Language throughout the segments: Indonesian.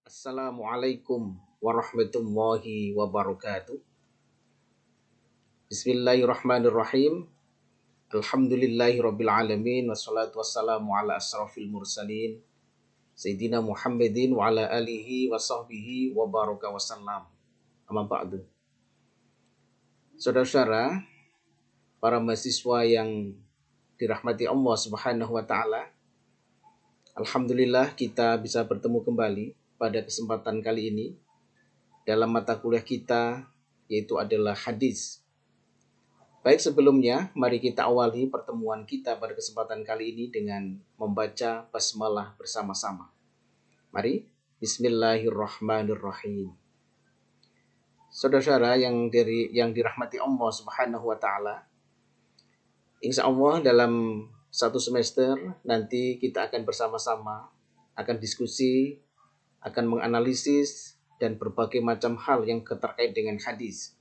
Assalamualaikum warahmatullahi wabarakatuh. Bismillahirrahmanirrahim. Alhamdulillahirabbil alamin wassalatu wassalamu ala asrafil mursalin Sayyidina Muhammadin wa ala alihi wa sahbihi wa baraka wasallam. Amma ba'du. Saudara-saudara, para mahasiswa yang dirahmati Allah Subhanahu wa taala, alhamdulillah kita bisa bertemu kembali pada kesempatan kali ini dalam mata kuliah kita, yaitu adalah hadis. Baik, sebelumnya mari kita awali pertemuan kita pada kesempatan kali ini dengan membaca basmalah bersama-sama. Mari, bismillahirrahmanirrahim. Saudara-saudara yang dirahmati Allah Subhanahu wa taala, insya Allah dalam satu semester nanti kita akan bersama-sama akan diskusi, akan menganalisis dan berbagai macam hal yang terkait dengan hadis.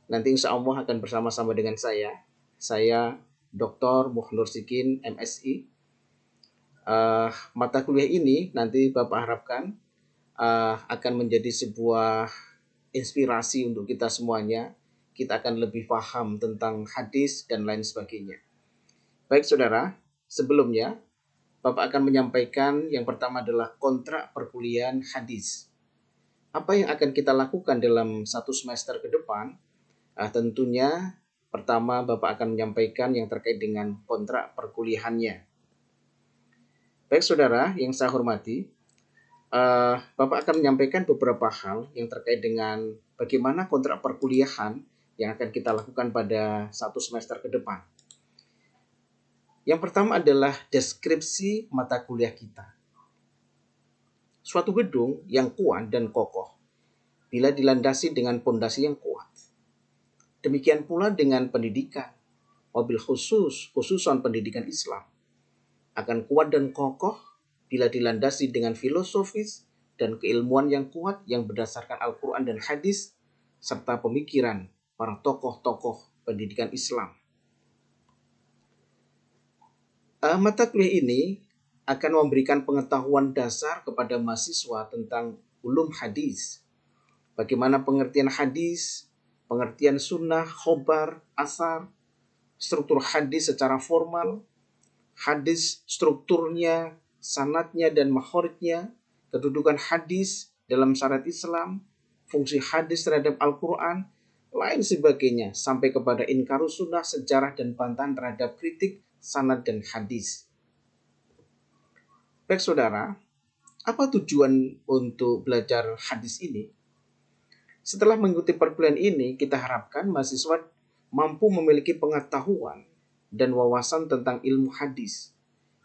Nanti insya Allah akan bersama-sama dengan saya Dr. Muhnur Sikin, MSI. Mata kuliah ini nanti Bapak harapkan akan menjadi sebuah inspirasi untuk kita semuanya. Kita akan lebih paham tentang hadis dan lain sebagainya. Baik saudara, sebelumnya Bapak akan menyampaikan yang pertama adalah kontrak perkuliahan hadis. Apa yang akan kita lakukan dalam satu semester ke depan? Tentunya pertama Bapak akan menyampaikan yang terkait dengan kontrak perkuliahannya. Baik saudara yang saya hormati, Bapak akan menyampaikan beberapa hal yang terkait dengan bagaimana kontrak perkuliahan yang akan kita lakukan pada satu semester ke depan. Yang pertama adalah deskripsi mata kuliah kita. Suatu gedung yang kuat dan kokoh bila dilandasi dengan pondasi yang kuat. Demikian pula dengan pendidikan, wabil khususan pendidikan Islam, akan kuat dan kokoh bila dilandasi dengan filosofis dan keilmuan yang kuat yang berdasarkan Al-Quran dan hadis, serta pemikiran para tokoh-tokoh pendidikan Islam. Mata kuliah ini akan memberikan pengetahuan dasar kepada mahasiswa tentang ulum hadis, bagaimana pengertian hadis, pengertian sunnah, khobar, asar, struktur hadis secara formal, hadis strukturnya, sanadnya dan makhorijnya, kedudukan hadis dalam syariat Islam, fungsi hadis terhadap Al-Quran, lain sebagainya, sampai kepada inkarus sunnah, sejarah dan bantahan terhadap kritik, sanad dan hadis. Baik saudara, apa tujuan untuk belajar hadis ini? Setelah mengikuti perkuliahan ini, kita harapkan mahasiswa mampu memiliki pengetahuan dan wawasan tentang ilmu hadis,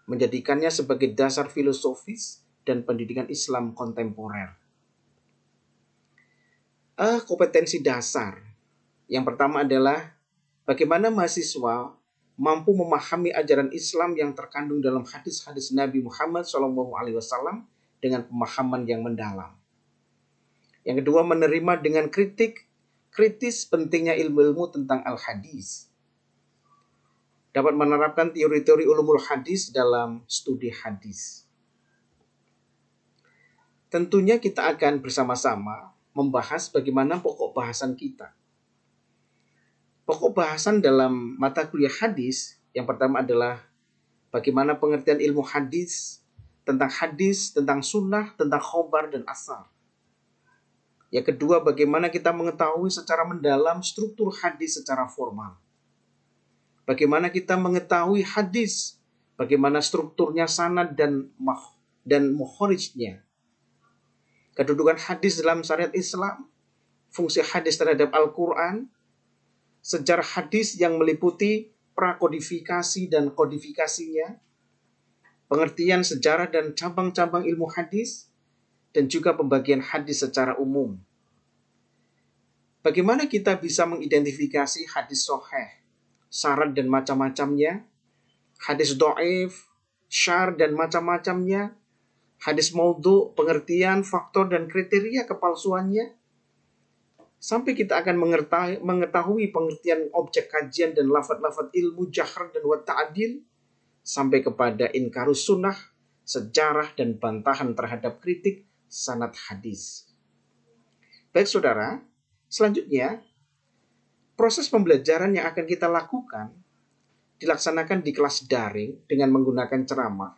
menjadikannya sebagai dasar filosofis dan pendidikan Islam kontemporer. Kompetensi dasar. Yang pertama adalah bagaimana mahasiswa mampu memahami ajaran Islam yang terkandung dalam hadis-hadis Nabi Muhammad SAW dengan pemahaman yang mendalam. Yang kedua, menerima dengan kritis pentingnya ilmu-ilmu tentang al-hadis. Dapat menerapkan teori-teori ulumul hadis dalam studi hadis. Tentunya kita akan bersama-sama membahas bagaimana pokok bahasan kita. Pokok bahasan dalam mata kuliah hadis yang pertama adalah bagaimana pengertian ilmu hadis, tentang sunnah, tentang khobar dan asar. Yang kedua, bagaimana kita mengetahui secara mendalam struktur hadis secara formal. Bagaimana kita mengetahui hadis, bagaimana strukturnya sanad dan mukhorijnya. Kedudukan hadis dalam syariat Islam, fungsi hadis terhadap Al-Quran, sejarah hadis yang meliputi prakodifikasi dan kodifikasinya, pengertian sejarah dan cabang-cabang ilmu hadis, dan juga pembagian hadis secara umum. Bagaimana kita bisa mengidentifikasi hadis sahih, syarat dan macam-macamnya, hadis dhaif, syar dan macam-macamnya, hadis maudhu, pengertian, faktor dan kriteria kepalsuannya, sampai kita akan mengetahui pengertian objek kajian dan lafaz-lafaz ilmu jahr dan wa ta'dil, sampai kepada inkarus sunnah, sejarah dan bantahan terhadap kritik, sanad hadis. Baik saudara, selanjutnya proses pembelajaran yang akan kita lakukan dilaksanakan di kelas daring dengan menggunakan ceramah,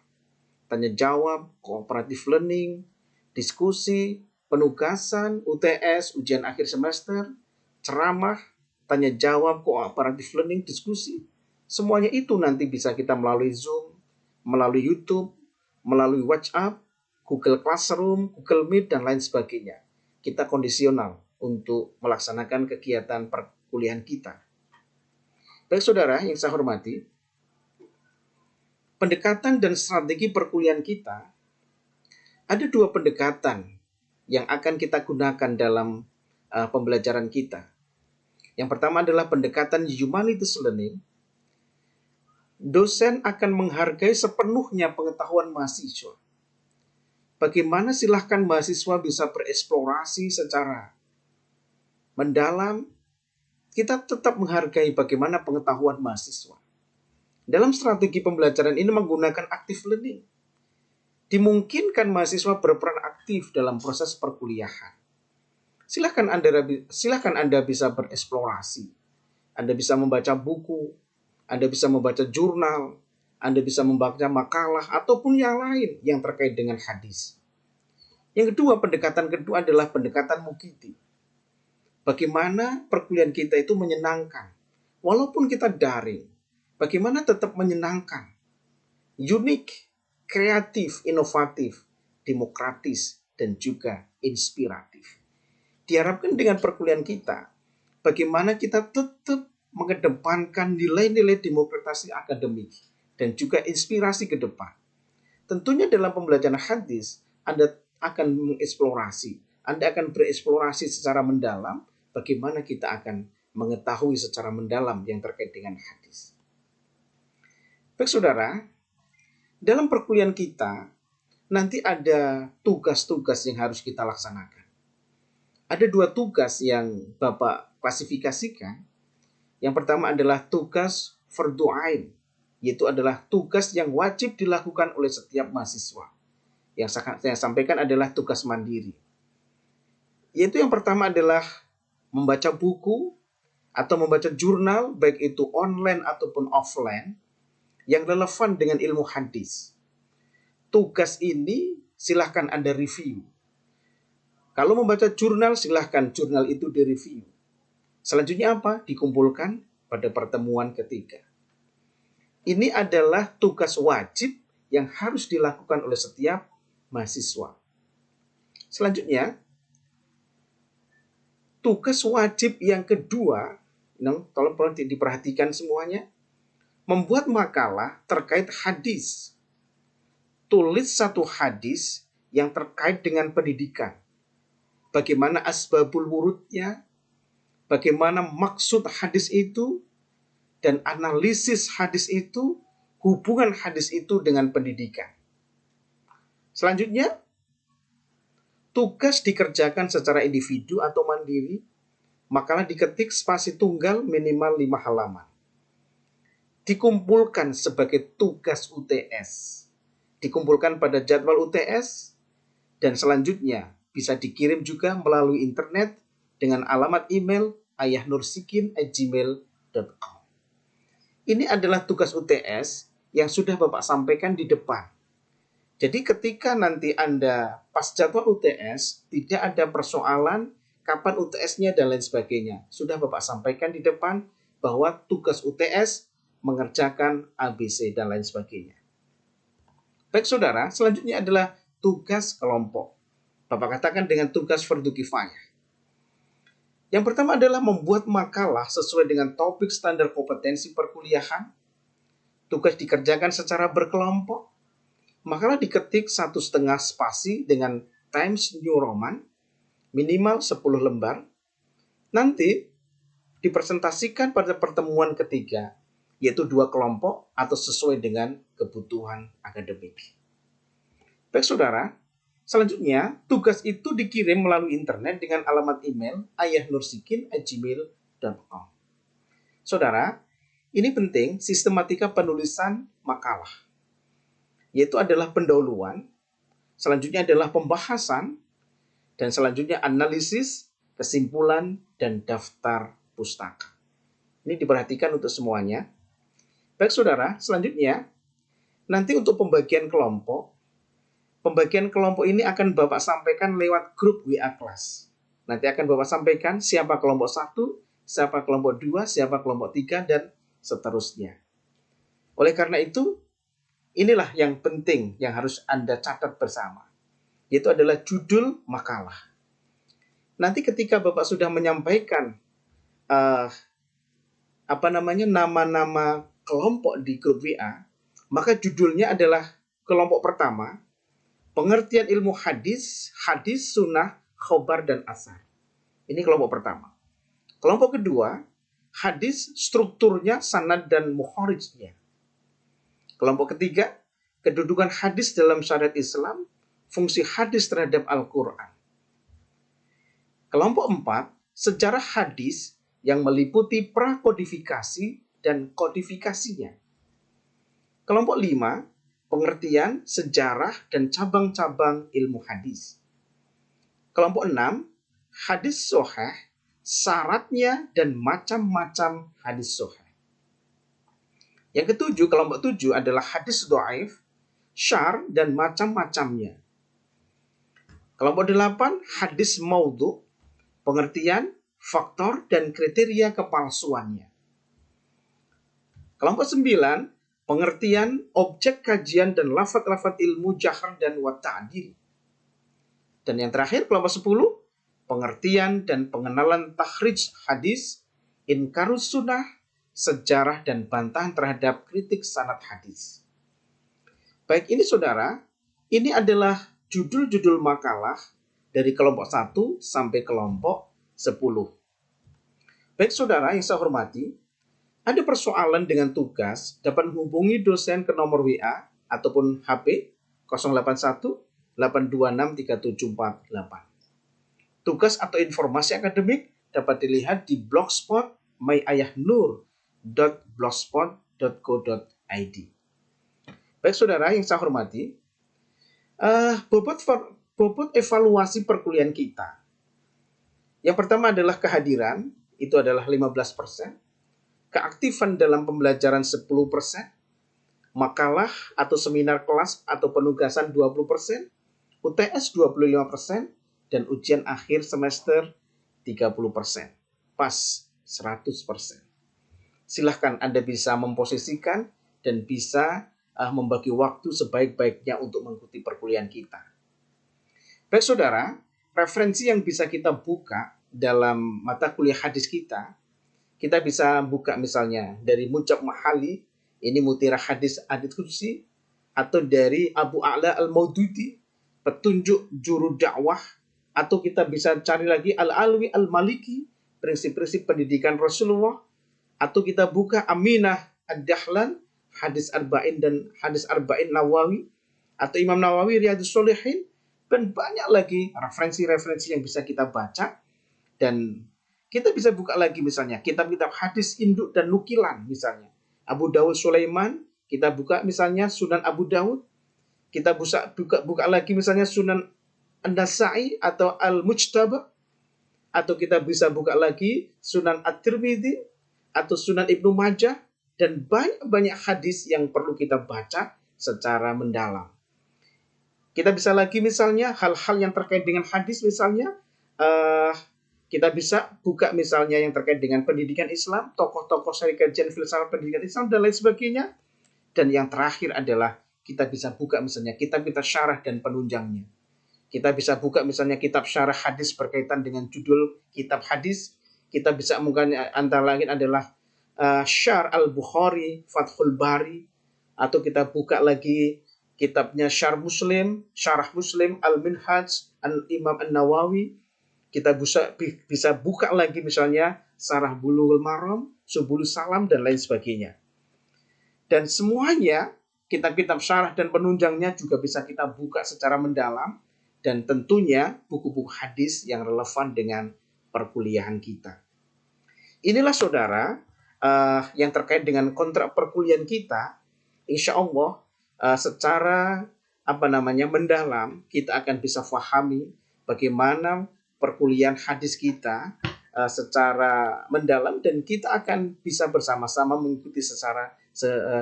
tanya jawab, cooperative learning, diskusi, penugasan, UTS, ujian akhir semester, ceramah, tanya jawab, cooperative learning, diskusi. Semuanya itu nanti bisa kita melalui Zoom, melalui YouTube, melalui WhatsApp, Google Classroom, Google Meet, dan lain sebagainya. Kita kondisional untuk melaksanakan kegiatan perkuliahan kita. Baik saudara yang saya hormati, pendekatan dan strategi perkuliahan kita, ada dua pendekatan yang akan kita gunakan dalam pembelajaran kita. Yang pertama adalah pendekatan humanities learning. Dosen akan menghargai sepenuhnya pengetahuan mahasiswa. Bagaimana silahkan mahasiswa bisa bereksplorasi secara mendalam, kita tetap menghargai bagaimana pengetahuan mahasiswa. Dalam strategi pembelajaran ini menggunakan active learning. Dimungkinkan mahasiswa berperan aktif dalam proses perkuliahan. Silahkan Anda bisa bereksplorasi. Anda bisa membaca buku, Anda bisa membaca jurnal, Anda bisa membaca makalah, ataupun yang lain yang terkait dengan hadis. Yang kedua, pendekatan kedua adalah pendekatan mukiti. Bagaimana perkuliahan kita itu menyenangkan. Walaupun kita daring, bagaimana tetap menyenangkan, unik, kreatif, inovatif, demokratis, dan juga inspiratif. Diharapkan dengan perkuliahan kita, bagaimana kita tetap mengedepankan nilai-nilai demokratisasi akademik dan juga inspirasi ke depan. Tentunya dalam pembelajaran hadis, Anda akan mengeksplorasi, Anda akan bereksplorasi secara mendalam, bagaimana kita akan mengetahui secara mendalam yang terkait dengan hadis. Baik saudara, dalam perkuliahan kita, nanti ada tugas-tugas yang harus kita laksanakan. Ada dua tugas yang Bapak klasifikasikan. Yang pertama adalah tugas fardhu ain, yaitu adalah tugas yang wajib dilakukan oleh setiap mahasiswa. Yang saya sampaikan adalah tugas mandiri. Yaitu yang pertama adalah membaca buku atau membaca jurnal, baik itu online ataupun offline, yang relevan dengan ilmu hadis. Tugas ini silahkan Anda review. Kalau membaca jurnal, silahkan jurnal itu direview. Selanjutnya apa? Dikumpulkan pada pertemuan ketiga. Ini adalah tugas wajib yang harus dilakukan oleh setiap mahasiswa. Selanjutnya, tugas wajib yang kedua, tolong diperhatikan semuanya, membuat makalah terkait hadis. Tulis satu hadis yang terkait dengan pendidikan. Bagaimana asbabul wurudnya, bagaimana maksud hadis itu, dan analisis hadis itu, hubungan hadis itu dengan pendidikan. Selanjutnya, tugas dikerjakan secara individu atau mandiri, makalah diketik spasi tunggal minimal 5 halaman. Dikumpulkan sebagai tugas UTS. Dikumpulkan pada jadwal UTS, dan selanjutnya bisa dikirim juga melalui internet dengan alamat email ayahnursikin@gmail.com. Ini adalah tugas UTS yang sudah Bapak sampaikan di depan. Jadi ketika nanti Anda pas jadwal UTS, tidak ada persoalan kapan UTS-nya dan lain sebagainya. Sudah Bapak sampaikan di depan bahwa tugas UTS mengerjakan ABC dan lain sebagainya. Baik saudara, selanjutnya adalah tugas kelompok. Bapak katakan dengan tugas fardhu kifayah. Yang pertama adalah membuat makalah sesuai dengan topik standar kompetensi perkuliahan. Tugas dikerjakan secara berkelompok. Makalah diketik 1,5 spasi dengan Times New Roman, minimal 10 lembar. Nanti dipresentasikan pada pertemuan ketiga, yaitu 2 kelompok atau sesuai dengan kebutuhan akademik. Baik saudara, selanjutnya tugas itu dikirim melalui internet dengan alamat email ayahnursikin@gmail.com. Saudara, ini penting sistematika penulisan makalah, yaitu adalah pendahuluan, selanjutnya adalah pembahasan, Dan selanjutnya analisis, kesimpulan, dan daftar pustaka. Ini diperhatikan untuk semuanya. Baik saudara, selanjutnya nanti untuk pembagian kelompok ini akan Bapak sampaikan lewat grup WA kelas. Nanti akan Bapak sampaikan siapa kelompok 1, siapa kelompok 2, siapa kelompok 3, dan seterusnya. Oleh karena itu, inilah yang penting yang harus Anda catat bersama, yaitu adalah judul makalah. Nanti ketika Bapak sudah menyampaikan nama-nama kelompok di grup WA, maka judulnya adalah kelompok pertama, pengertian ilmu hadis, sunnah, khobar, dan asar. Ini kelompok pertama. Kelompok kedua, hadis, strukturnya, sanad, dan mukhorijnya. Kelompok ketiga, kedudukan hadis dalam syariat Islam, fungsi hadis terhadap Al-Quran. Kelompok empat, sejarah hadis yang meliputi prakodifikasi dan kodifikasinya. Kelompok 5, pengertian, sejarah, dan cabang-cabang ilmu hadis. Kelompok 6, hadis sahih, syaratnya, dan macam-macam hadis sahih. Yang ketujuh, kelompok 7 adalah hadis dhaif, syar, dan macam-macamnya. Kelompok 8, hadis maudhu, pengertian, faktor, dan kriteria kepalsuannya. Kelompok 9, pengertian, objek kajian, dan lafaz-lafaz ilmu jahr dan wata'adil. Dan yang terakhir, kelompok 10, pengertian dan pengenalan takhrij hadis, inkarus sunnah, sejarah, dan bantahan terhadap kritik sanad hadis. Baik, ini saudara, ini adalah judul-judul makalah dari kelompok 1 sampai kelompok 10. Baik saudara yang saya hormati, ada persoalan dengan tugas dapat menghubungi dosen ke nomor WA ataupun HP 081 826 3748. Tugas atau informasi akademik dapat dilihat di blogspot myayahnur.blogspot.co.id. Baik saudara yang saya hormati, bobot evaluasi perkuliahan kita. Yang pertama adalah kehadiran, itu adalah 15%. Keaktifan dalam pembelajaran 10%. Makalah atau seminar kelas atau penugasan 20%. UTS 25%. Dan ujian akhir semester 30%. Pas 100%. Silahkan Anda bisa memposisikan dan bisa membagi waktu sebaik-baiknya untuk mengikuti perkuliahan kita. Baik saudara, referensi yang bisa kita buka dalam mata kuliah hadis kita bisa buka misalnya dari Mujab Mahali, ini Mutiara Hadis Hadits Qudsi, atau dari Abu A'la Al-Maududi, Petunjuk Juru Dakwah, atau kita bisa cari lagi Al-Alwi Al-Maliki, Prinsip-prinsip Pendidikan Rasulullah, atau kita buka Aminah Ad-Dahlan, Hadis Arba'in dan Hadis Arba'in Nawawi, atau Imam Nawawi Riyadhus Shalihin, dan banyak lagi referensi-referensi yang bisa kita baca. Dan kita bisa buka lagi misalnya kitab-kitab hadis induk dan nukilan misalnya. Abu Dawud Sulaiman, kita buka misalnya Sunan Abu Dawud. Kita bisa buka lagi misalnya Sunan An-Nasa'i atau Al-Mujtaba. Atau kita bisa buka lagi Sunan At-Tirmidzi atau Sunan Ibnu Majah. Dan banyak hadis yang perlu kita baca secara mendalam. Kita bisa lagi misalnya hal-hal yang terkait dengan hadis misalnya. Kita bisa buka misalnya yang terkait dengan pendidikan Islam, tokoh-tokoh seri kajian filsafat pendidikan Islam, dan lain sebagainya. Dan yang terakhir adalah kita bisa buka misalnya kitab-kitab syarah dan penunjangnya. Kita bisa buka misalnya kitab syarah hadis berkaitan dengan judul kitab hadis. Kita bisa mungkin antara lain adalah Syarh Al-Bukhari, Fathul Bari, atau kita buka lagi kitabnya Syarah Muslim, Al-Minhaj, Al-Imam An-Nawawi. Kita bisa buka lagi misalnya Syarah Bulughul Maram, Subulus Salam, dan lain sebagainya. Dan semuanya, kitab-kitab syarah dan penunjangnya juga bisa kita buka secara mendalam. Dan tentunya buku-buku hadis yang relevan dengan perkuliahan kita. Inilah saudara, yang terkait dengan kontrak perkuliahan kita. Insya Allah secara mendalam kita akan bisa fahami bagaimana perkuliahan hadis kita secara mendalam, dan kita akan bisa bersama-sama mengikuti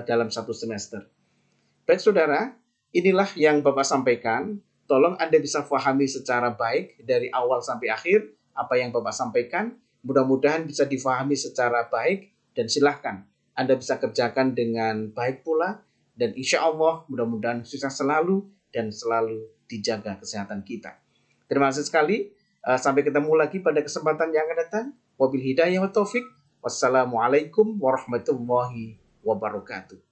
dalam satu semester. Baik saudara, inilah yang Bapak sampaikan. Tolong Anda bisa pahami secara baik dari awal sampai akhir apa yang Bapak sampaikan. Mudah-mudahan bisa difahami secara baik, dan silahkan Anda bisa kerjakan dengan baik pula, dan insya Allah mudah-mudahan sukses selalu dan selalu dijaga kesehatan kita. Terima kasih sekali. Sampai ketemu lagi pada kesempatan yang akan datang. Wabil hidayah wa taufik. Wassalamualaikum warahmatullahi wabarakatuh.